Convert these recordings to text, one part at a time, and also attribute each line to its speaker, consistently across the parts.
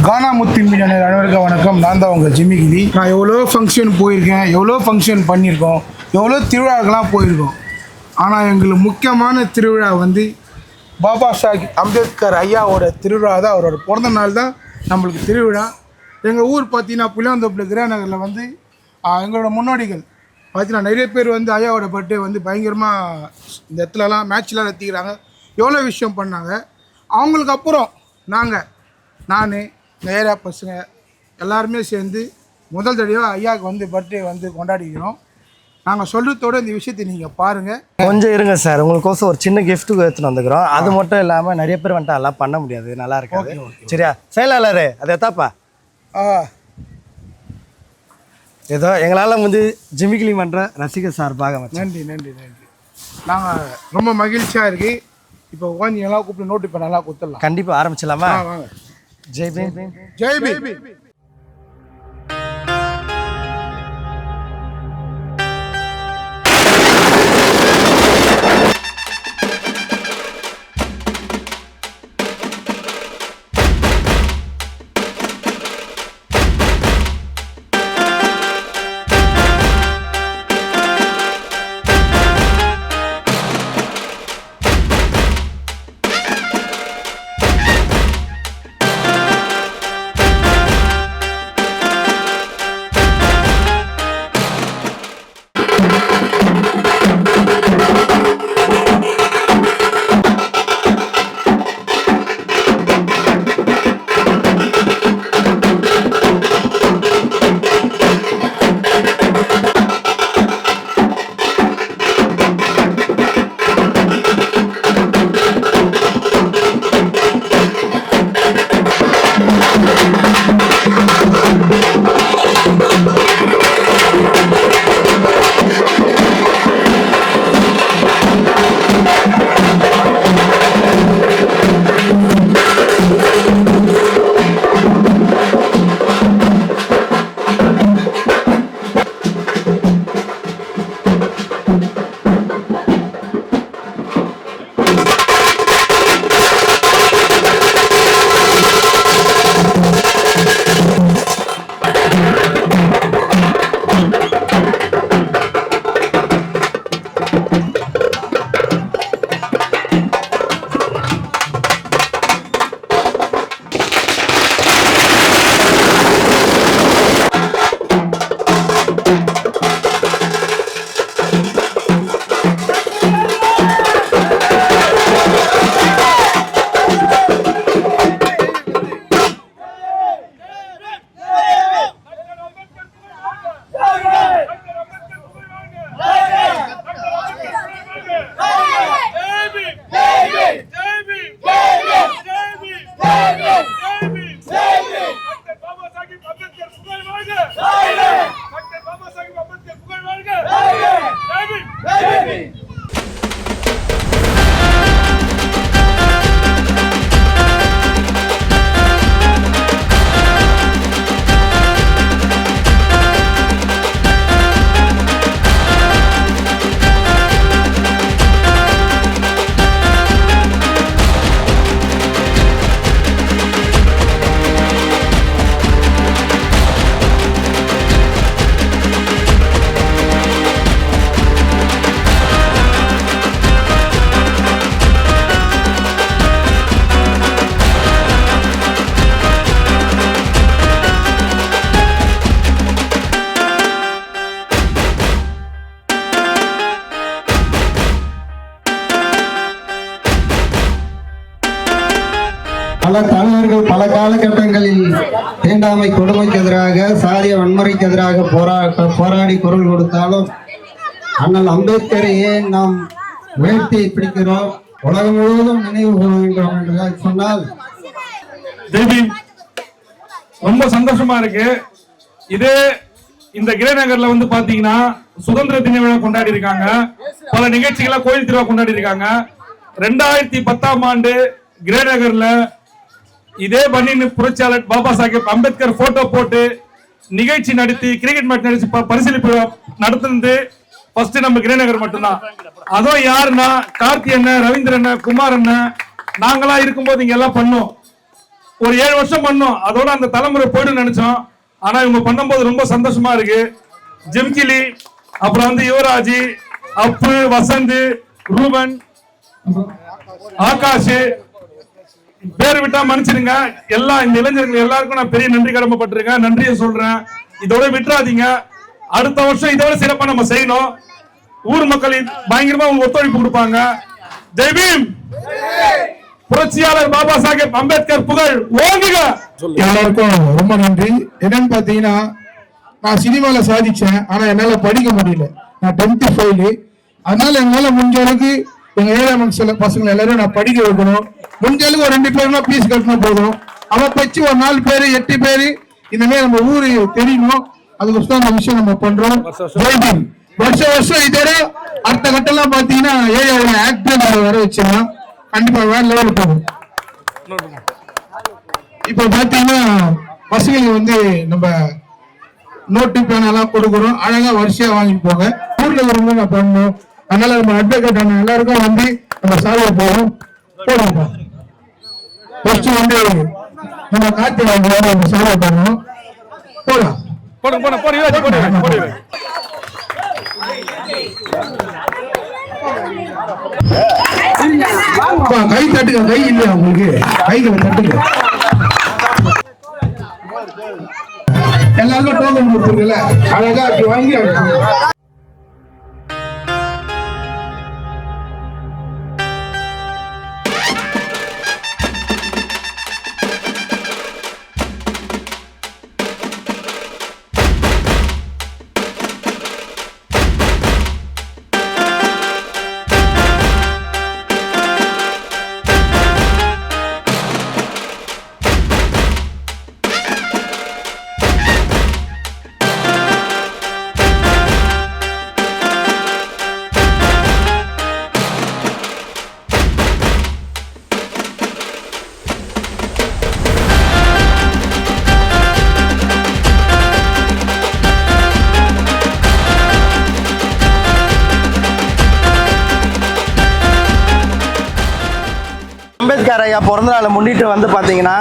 Speaker 1: கானா முத்து media அனைவருக்கும் வணக்கம். நான் தான் உங்கள் ஜிமிகிரி. நான் எவ்வளோ ஃபங்க்ஷன் போயிருக்கேன், எவ்வளோ ஃபங்க்ஷன் பண்ணியிருக்கோம், எவ்வளோ திருவிழாக்கெல்லாம் போயிருக்கோம். ஆனால் எங்களுக்கு முக்கியமான திருவிழா வந்து பாபா சாஹிப் அம்பேத்கர் ஐயாவோட திருவிழா தான். அவரோட பிறந்த நாள் தான் நம்மளுக்கு திருவிழா. எங்கள் ஊர் பார்த்தீங்கன்னா புளியாந்தோப்பில் கிராநகரில் வந்து எங்களோட முன்னோடிகள் பார்த்தீங்கன்னா நிறைய பேர் வந்து ஐயாவோட பர்த்டே வந்து பயங்கரமாக இந்த இடத்துலலாம் மேட்ச்லாம் நடத்திக்கிறாங்க. எவ்வளோ விஷயம் பண்ணாங்க. அவங்களுக்கு அப்புறம் நான் இந்த ஏரியா பசங்க எல்லாருமே சேர்ந்து முதல் தடவை ஐயாவுக்கு வந்து பர்த்டே வந்து கொண்டாடிக்கிறோம். நாங்கள் சொல்கிறதோட இந்த விஷயத்தை நீங்கள் பாருங்கள்.
Speaker 2: கொஞ்சம் இருங்க சார், உங்களுக்கோசம் ஒரு சின்ன கிஃப்ட்டு எடுத்துன்னு வந்துக்கிறோம். அது மட்டும் இல்லாமல் நிறைய பேர் வந்துட்டு அதெல்லாம் பண்ண முடியாது, நல்லா இருக்காது. சரியா செயலாளர், அது எத்தாப்பா ஏதோ எங்களால் வந்து ஜிமிகிலி பண்ணுற ரசிகர் சார்பாக
Speaker 1: நன்றி. நாங்கள் ரொம்ப மகிழ்ச்சியாக இருக்குது. இப்போ உட்காந்து எல்லாம் கூப்பிட்டு நோட்டு இப்போ நல்லா கொடுத்துடலாம்.
Speaker 2: கண்டிப்பாக ஆரம்பிச்சிடலாமா?
Speaker 1: வாங்க.
Speaker 2: ஜெய் பீம்.
Speaker 1: ஜெய் பீம்.
Speaker 3: பல தலைவர்கள் பல காலகட்டங்களில் தீண்டாமை கொடுமைக்கு எதிராக சாதிய வன்முறைக்கு எதிராக போராடி குரல் கொடுத்தாலும் அண்ணல் அம்பேத்கரையே நாம் உயர்த்தி பிடிக்கிறோம், உலகம் முழுவதும் நினைவு கூறுகின்றோம் என்று சொன்னால்
Speaker 4: ரொம்ப சந்தோஷமா இருக்கு. இதே இந்த கிரேநகர்ல வந்து பாத்தீங்கன்னா சுதந்திர தின விழா கொண்டாடி இருக்காங்க, பல நிகழ்ச்சிகளை கோயில் திருவிழா கொண்டாடி இருக்காங்க. 2010ஆம் ஆண்டு கிரேநகர்ல இதே பன்னின் புரட்சியாளர் பாபா சாஹிப் அம்பேத்கர் போட்டோ போட்டு நிகழ்ச்சி நடத்தி கிரிக்கெட் மேட்ச் நடத்தி பரிசீலிப்பு நடத்துனது ஃபர்ஸ்ட் நம்ம கிரேநகர் மட்டும்தான். அதுவும் யாருன்னா கார்த்தி அண்ணன், ரவீந்திர அண்ணன், குமார் அண்ணன், நாங்களா இருக்கும்போது இங்க எல்லாம் பண்ணோம். ஒரு 7 வருஷம் பண்ணோம், அதோட அந்த தலைமுறை போயிடும் நினைச்சோம். ஆனா இவங்க பண்ணும்போது ரொம்ப சந்தோஷமா இருக்கு. ஜிம்கிலி, அப்புறம் வந்து யுவராஜ், அப்பு, வசந்த், ரூபன், ஆகாஷ், பேர் விட்டா மன்னிச்சிருங்க. எல்லாம் இந்த இளைஞர்கள் எல்லாருக்கும் நான் பெரிய நன்றி கடமைப்பட்டிருக்கேன். நன்றியை சொல்றேன். இதோட விட்டுறாதீங்க. அடுத்த வருஷம் இதோட சிறப்பா நம்ம செய்யணும். ஊர் மக்கள் பயங்கரமா உங்களுக்கு ஒத்துழைப்பு கொடுப்பாங்க. ஜெய் பீம். புரட்சியாளர் பாபா சாஹேப் அம்பேத்கர் புகழ் ஓங்குக.
Speaker 1: எல்லாருக்கும் ரொம்ப நன்றி. என்னன்னு பாத்தீங்கன்னா, நான் சினிமால சாதிச்சேன், ஆனா என்னால படிக்க முடியல. நான் 10th ஃபெயில். அதனால என்னால முடிஞ்ச அளவுக்கு எங்க ஏழை மக்கள் பசங்களை எல்லாரும் நான் படிக்க வைக்கணும். முடிஞ்ச அளவுக்கு ஒரு 2 பேருனா பீஸ் கட்டினா போதும். அவன் பச்சு ஒரு 4 பேரு 8 பேரு இந்த மாதிரி நம்ம ஊரு தெரியணும். அதுக்கு அந்த விஷயம் நம்ம பண்றோம். வருஷம் இதோட அடுத்த கட்டெல்லாம் பாத்தீங்கன்னா ஏரியாவோட ஆக்டர் நம்ம வர வச்சிடலாம். கண்டிப்பா வேற லெவலுக்கு போகும். இப்ப பாத்தீங்கன்னா பசங்களுக்கு வந்து நம்ம நோட்டு பேனெல்லாம் கொடுக்குறோம். அழகா வரிசையா வாங்கிட்டு போங்க. ஊர்ல வரும்போது நான் பண்ணணும். அதனால நம்ம அட்வொகேட் அண்ணன் எல்லாருக்கும் வந்து நம்ம சாலையை போவோம். போடுங்கப்பா. ஃபர்ஸ்ட் வந்து நம்ம காத்து வாங்க நம்ம சாலையை பண்ணணும். போலாம். கை தட்டுங்க. கை இல்லையா உங்களுக்கு? கைகளை தட்டுங்க. எல்லாருக்கும் டோக்கன் கொடுத்துருக்கல, அழகா அப்படி வாங்கி
Speaker 2: அம்பேத்கர் ஐயா பிறந்த நாளை முன்னிட்டு வந்து பார்த்தீங்கன்னா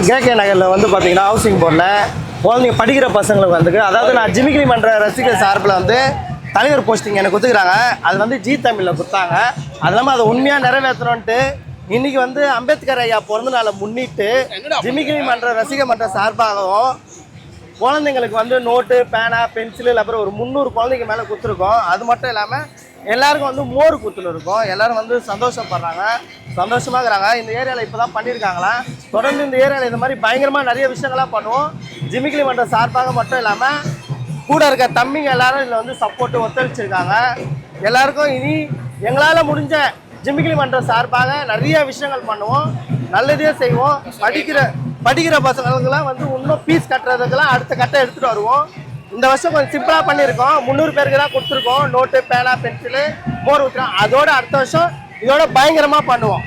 Speaker 2: கேகே நகரில் வந்து பார்த்தீங்கன்னா ஹவுசிங் போர்டில் குழந்தைங்க படிக்கிற பசங்களுக்கு வந்து, அதாவது நான் ஜிமிக்ரி மன்ற ரசிகர் சார்பில் வந்து தலைவர் போஸ்டிங் எனக்கு கொடுத்துக்கிறாங்க. அது வந்து ஜி தமிழில் கொடுத்தாங்க. அது இல்லாமல் அதை உண்மையாக நிறைவேற்றணுன்ட்டு இன்றைக்கி வந்து அம்பேத்கர் ஐயா பிறந்த நாளை முன்னிட்டு ஜிமிக்ரி மன்ற ரசிகர் மன்ற சார்பாகவும் குழந்தைங்களுக்கு வந்து நோட்டு, பேனா, பென்சிலு, அப்புறம் ஒரு 300 குழந்தைங்க மேலே கொடுத்துருக்கோம். அது மட்டும் இல்லாமல் எல்லாருக்கும் வந்து மோர் குத்துன்னு இருக்கும். எல்லாரும் வந்து சந்தோஷப்படுறாங்க, சந்தோஷமாக இருக்கிறாங்க. இந்த ஏரியாவில் இப்போ தான் பண்ணியிருக்காங்களா. தொடர்ந்து இந்த ஏரியாவில் இந்த மாதிரி பயங்கரமாக நிறைய விஷயங்கள்லாம் பண்ணுவோம். ஜிமிக்ரி மன்ற சார்பாக மட்டும் இல்லாமல் கூட இருக்க தம்பிங்க எல்லாரும் இதில் வந்து சப்போர்ட்டு ஒத்துழைச்சிருக்காங்க. எல்லாருக்கும் இனி எங்களால் முடிஞ்ச ஜிமிக்ரி மன்ற சார்பாக நிறைய விஷயங்கள் பண்ணுவோம், நல்லதே செய்வோம். படிக்கிற பசங்களுக்கெல்லாம் வந்து இன்னும் ஃபீஸ் கட்டுறதுக்கெல்லாம் அடுத்த கட்டம் எடுத்துகிட்டு வருவோம். இந்த வருஷம் கொஞ்சம் சிம்பிளாக பண்ணியிருக்கோம். 300 பேருக்கு தான் கொடுத்துருக்கோம். நோட்டு, பேனா, பென்சிலு, மோர் ஊற்றுறோம். அதோட அடுத்த வருஷம் இதோட பயங்கரமாக பண்ணுவோம்.